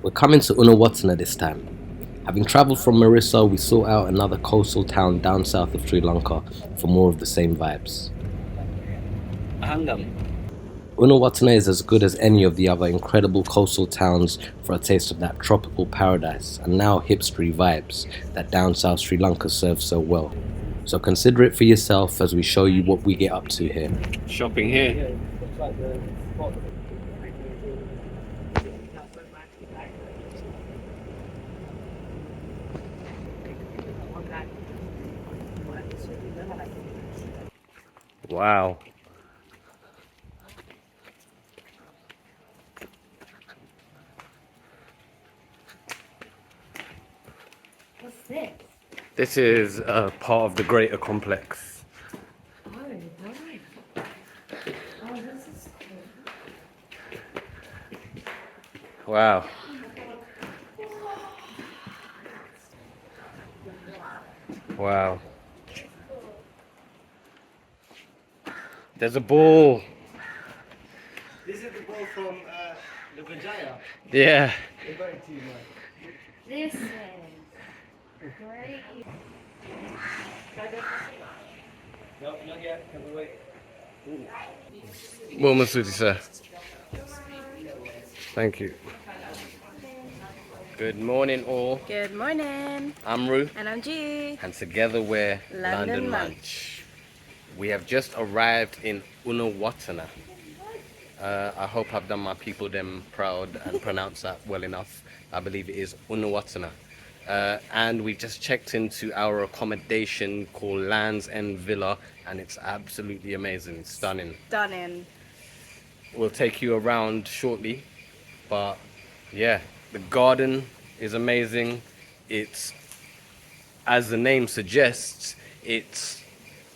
We're coming to Unawatuna this time. Having travelled from riyhsal, we sought out another coastal town down south of Sri Lanka for more of the same vibes. Unawatuna is as good as any of the other incredible coastal towns for a taste of that tropical paradise and now hipstery vibes that down south Sri Lanka serves so well. So consider it for yourself as we show you what we get up to here. Shopping here. Wow. What's this? This is part of the greater complex. Oh, right. Oh, this is cool. Wow. Wow. There's a ball. This is the ball from the Vijaya. Yeah. They got it to you, man. This is great. No, not yet. Can we wait? Well, Masuti, sir. Thank you. Good morning, all. Good morning, I'm Ru, and I'm G. and together we're London Munch. We have just arrived in Unawatuna. I hope I've done my people them proud and pronounced that well enough. I believe it is Unawatuna. And we just checked into our accommodation called Land's End Villa, and it's absolutely amazing, stunning. Stunning. We'll take you around shortly, but yeah, the garden is amazing. It's, as the name suggests, it's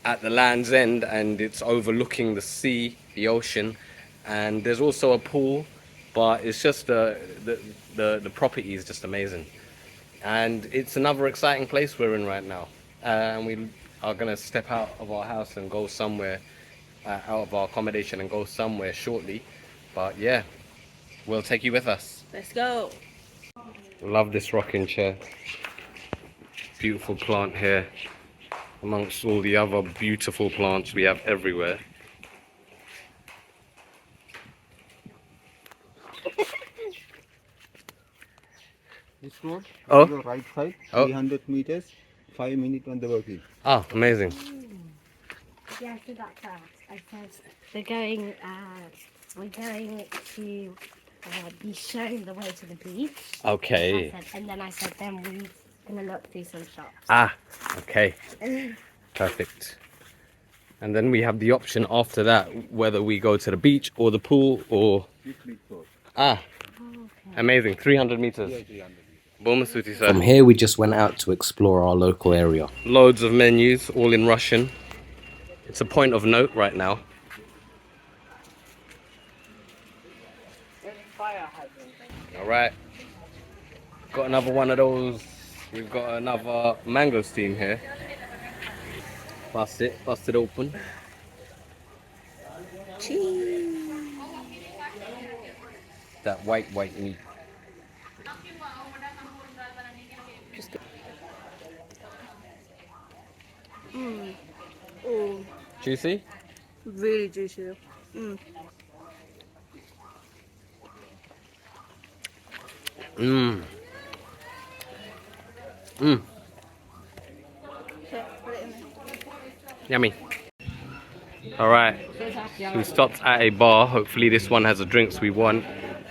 at the Land's End and it's overlooking the sea, the ocean, and there's also a pool, but it's just the property is just amazing. And it's another exciting place we're in right now. And we are going to step out of our house and go somewhere, out of our accommodation and go somewhere shortly. But yeah, we'll take you with us. Let's go. Love this rocking chair. Beautiful plant here, amongst all the other beautiful plants we have everywhere. This road, Oh. the right side, Oh. 300 meters, 5 minutes on the working. Ah, amazing. Yeah, I did that first. I said we're going to be shown the way to the beach. Okay. And then I said, then we're gonna look through some shops. Ah, okay. Perfect. And then we have the option after that whether we go to the beach or the pool or... This lead road. Ah, Okay. amazing. 300 meters. Yeah, 300 meters. Bomasuti, sir. From here we just went out to explore our local area. Loads of menus, all in Russian. It's a point of note right now. All right. Got another one of those. We've got another mango steam here. Bust it open. That white meat. Oh, Juicy? really juicy. Mmm. Yummy. Alright. So we stopped at a bar. Hopefully this one has the drinks we want.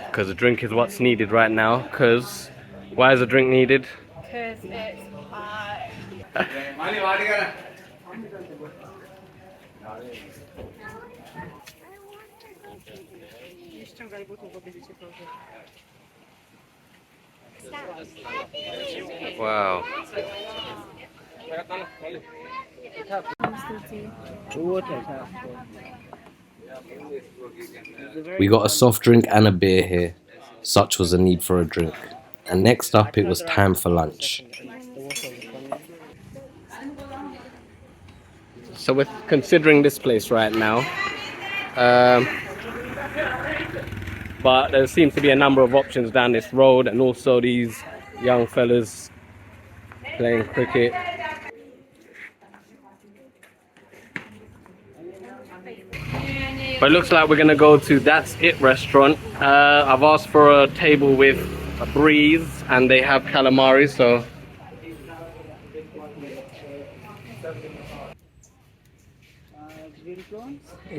Because a drink is what's needed right now. Because why is a drink needed? Because it's hot. Wow. We got a soft drink and a beer here. Such was the need for a drink. And next up it was time for lunch. So we're considering this place right now. but there seems to be a number of options down this road, and also these young fellas playing cricket. But it looks like we're gonna go to That's It restaurant. I've asked for a table with a breeze, and they have calamari, so.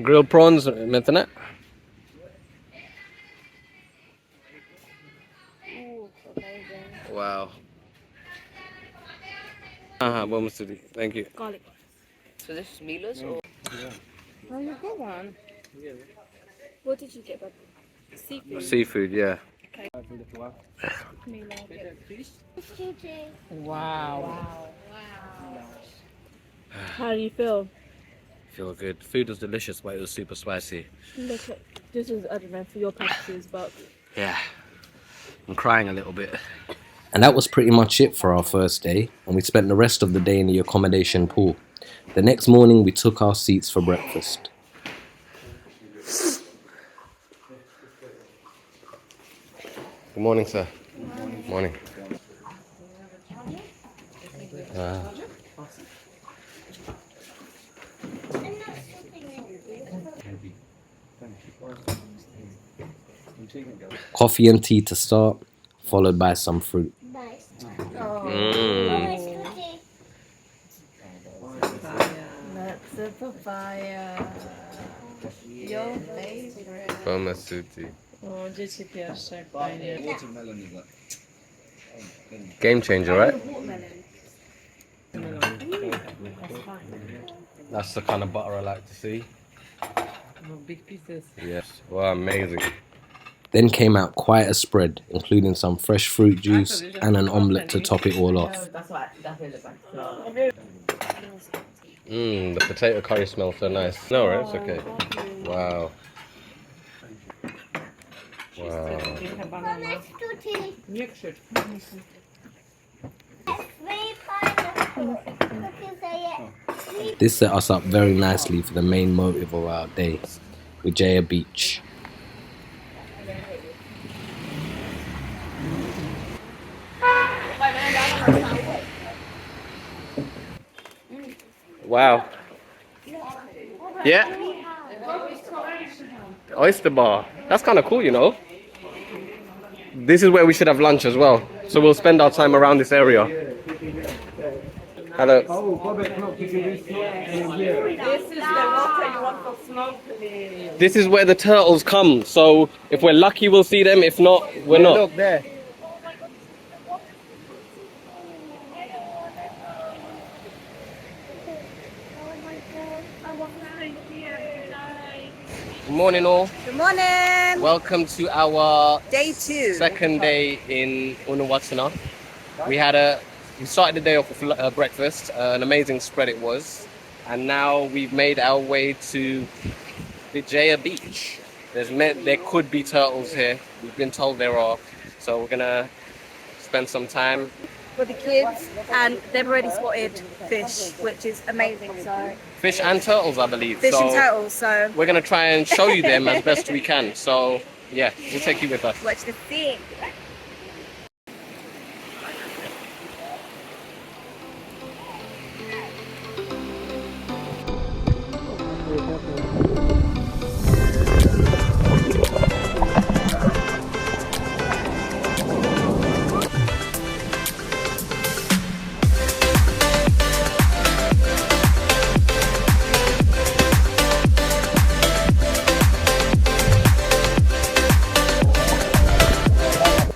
Grilled prawns, internet. Wow. Bon Masudi. Thank you. Garlic. So this is mealers or? Oh, you got one. What did you get, babe? Seafood. Seafood, yeah. Wow. How do you feel? Feel good. Food was delicious, but it was super spicy. Look at this is, I don't know, for your purposes, but Yeah. I'm crying a little bit. And that was pretty much it for our first day, and we spent the rest of the day in the accommodation pool. The next morning we took our seats for breakfast. Good morning, sir. Morning. Coffee and tea to start, followed by some fruit. that's a papaya. Your favorite. Bon Masudi. O, dzieci pierwsze, jak fajnie. Game changer, right? That's the kind of butter I like to see. Big pieces. Yes. Wow, amazing. Then came out quite a spread, including some fresh fruit juice and an omelette to top it all off. That's what it looks like. The potato curry smells so nice. No, right? It's okay. Wow. Wow. Nie krzycz. This set us up very nicely for the main motive of our day, Riyhsal Beach. Wow. Yeah. Oyster bar. That's kind of cool, you know. This is where we should have lunch as well. So we'll spend our time around this area. Hello. This is the water you want for snorkeling. This is where the turtles come. So if we're lucky, we'll see them. If not, we're not. Look there. Good morning, all. Good morning. Welcome to our Day 2. second day in Unawatuna. We started the day off with breakfast. An amazing spread it was, and now we've made our way to Riyhsal Beach. There could be turtles here. We've been told there are, so we're gonna spend some time. For the kids, and they've already spotted fish, which is amazing. So Fish and turtles, I believe. fish so and turtles. So we're gonna try and show you them as best we can. So yeah, we'll take you with us. watch the thing.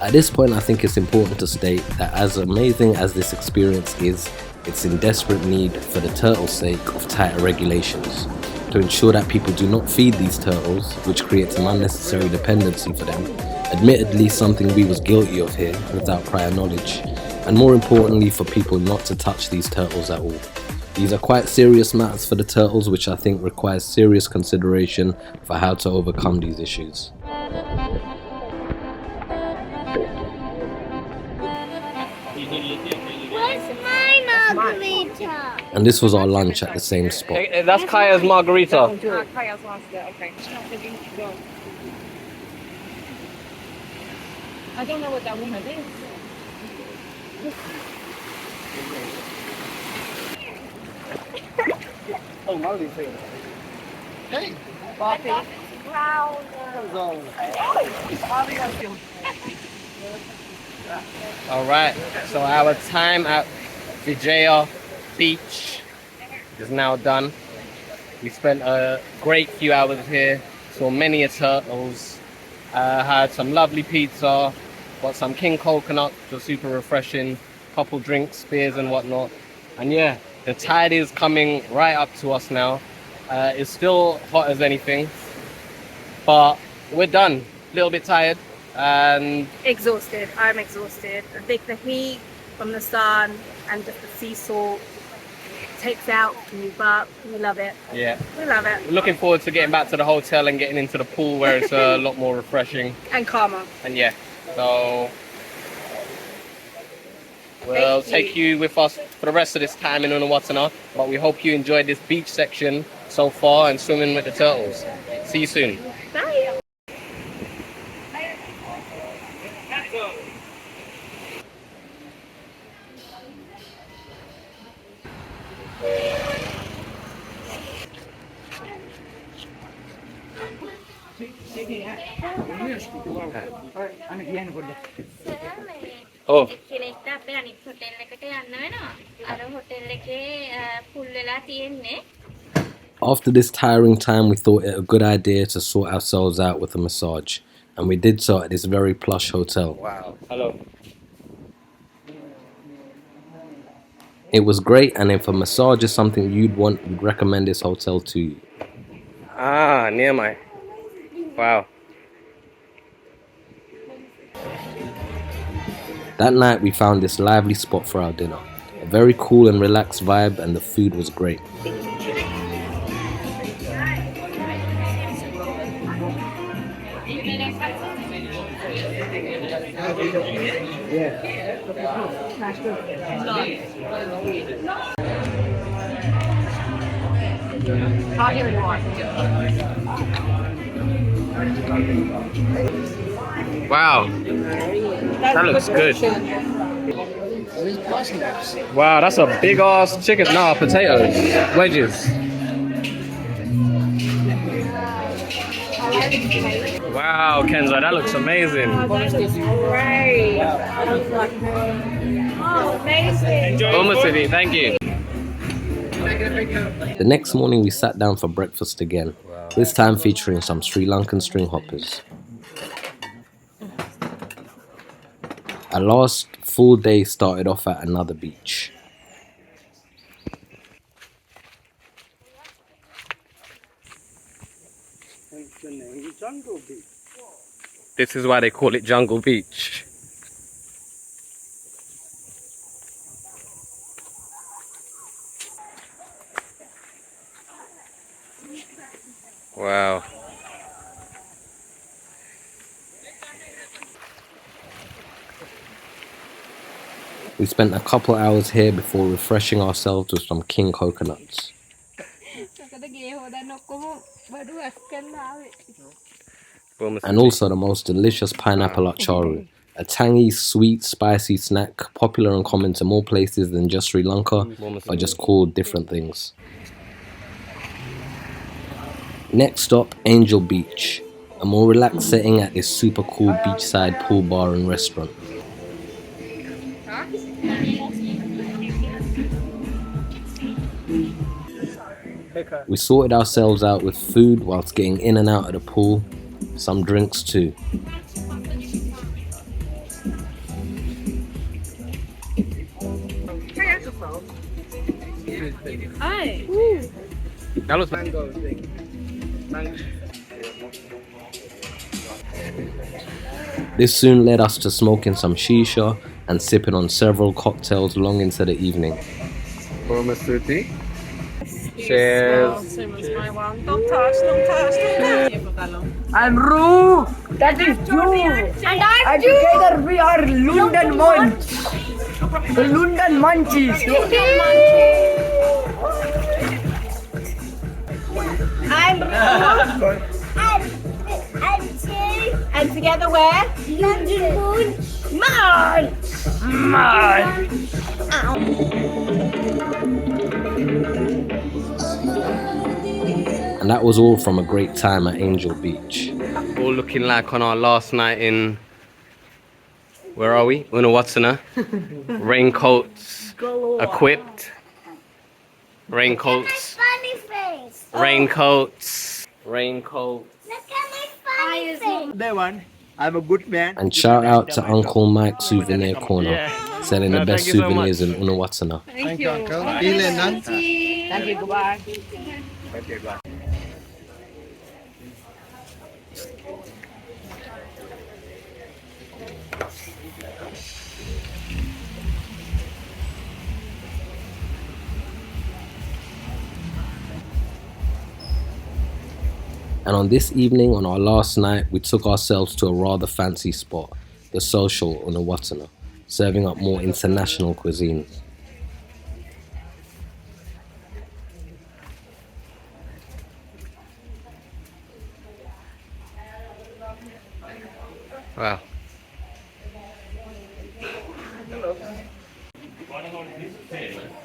At this point, I think it's important to state that as amazing as this experience is, it's in desperate need for the turtle's sake of tighter regulations to ensure that people do not feed these turtles, which creates an unnecessary dependency for them. Admittedly, something we was guilty of here without prior knowledge, and more importantly for people not to touch these turtles at all. These are quite serious matters for the turtles, which I think requires serious consideration for how to overcome these issues. Where's my margarita? And this was our lunch at the same spot. Hey, that's Kaya's margarita. Kaya's last bit. Okay. I don't know what that woman is. All right, so our time at Vijaya Beach is now done. We spent a great few hours here, saw many turtles, had some lovely pizza, got some king coconut, which was super refreshing, couple drinks, beers and whatnot. And yeah, the tide is coming right up to us now. It's still hot as anything, but we're done. A little bit tired and Exhausted. I'm exhausted. I think the heat from the sun and just the sea salt takes out me, but we love it. yeah, We love it. we're looking forward to getting back to the hotel and getting into the pool where it's a lot more refreshing. And calmer. And yeah, so we'll take you with us for the rest of this time in Unawatuna, but we hope you enjoyed this beach section so far and swimming with the turtles. See you soon. Bye. Oh, කෙනෙක්ට අපේ අනිත් hotel එකට යන්න වෙනවා. අර hotel එකේ full වෙලා තියෙන්නේ. After this tiring time, we thought it a good idea to sort ourselves out with a massage, and we did so at this very plush hotel. wow. Hello. It was great, and if a massage is something you'd want, we'd recommend this hotel to you. Ah, near my. Wow. That night, we found this lively spot for our dinner. A very cool and relaxed vibe, and the food was great. Wow. That looks good. Wow, that's a big ass chicken. No, potatoes. Wedges. Wow, Kenzo, that looks amazing. Great. Oh, amazing. Almost city, thank you. The next morning, we sat down for breakfast again, this time featuring some Sri Lankan string hoppers. Our last full day started off at another beach. This is why they call it Jungle Beach. Wow. We spent a couple hours here before refreshing ourselves with some king coconuts. And also the most delicious pineapple acharu, a tangy, sweet, spicy snack popular and common to more places than just Sri Lanka, but just called different things. Next stop, Angel Beach, a more relaxed setting at this super cool beachside pool bar and restaurant. We sorted ourselves out with food whilst getting in and out of the pool, some drinks too. Hi. That looks This soon led us to smoking some shisha and sipping on several cocktails long into the evening. almost city. Cheers. Don't touch. I'm Ru. That is Ju. And together we are London Munch. The London Munchies. I'm And together we're London Munch. And that was all from a great time at Angel Beach. All looking like on our last night in, where are we? Unawatuna. Raincoats equipped. Raincoats. Funny face. Raincoats. Raincoats. Look at my funny face. That one. I'm a good man. And shout out to Uncle Mike's Souvenir Corner, selling the best thank you so souvenirs much. in Unawatuna. Thank you, Uncle. Thank you. Goodbye. And on this evening, on our last night, we took ourselves to a rather fancy spot, the Social Unawatuna, serving up more international cuisine. Wow.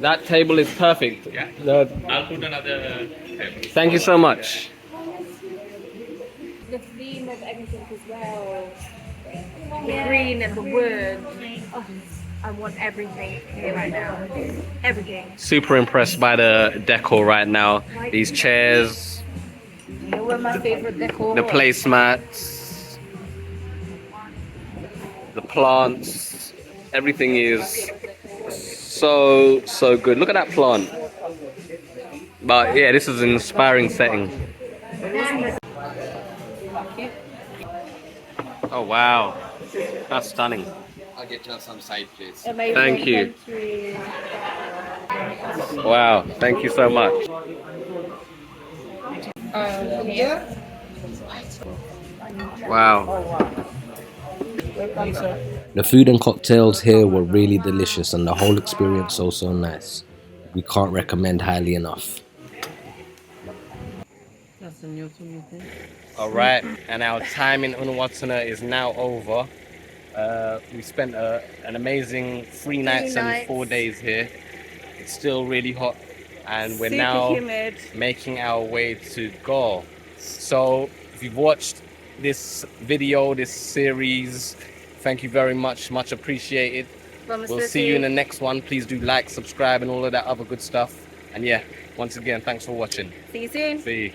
That table is perfect. Yeah. I'll put another table. Thank you so much. The theme of everything as well. The green and the wood. Oh, I want everything here right now. Everything. Super impressed by the decor right now. These chairs, You know what my favorite decor? the placemats, the plants. Everything is so good. Look at that plant. But yeah, this is an inspiring setting. Oh wow, that's stunning. I'll get you some side plates. Amazing. Thank you. Thank you. Wow, thank you so much. Wow. The food and cocktails here were really delicious and the whole experience so nice. We can't recommend highly enough. All right, and our time in Unawatuna is now over. We spent an amazing 3 nights and 4 days here. It's still really hot, and we're Super now humid. making our way to Gore. So if you've watched this video, this series, thank you very much, much appreciated. We'll see you in the next one. Please do like, subscribe, and all of that other good stuff. And yeah, once again, thanks for watching. See you soon. See you.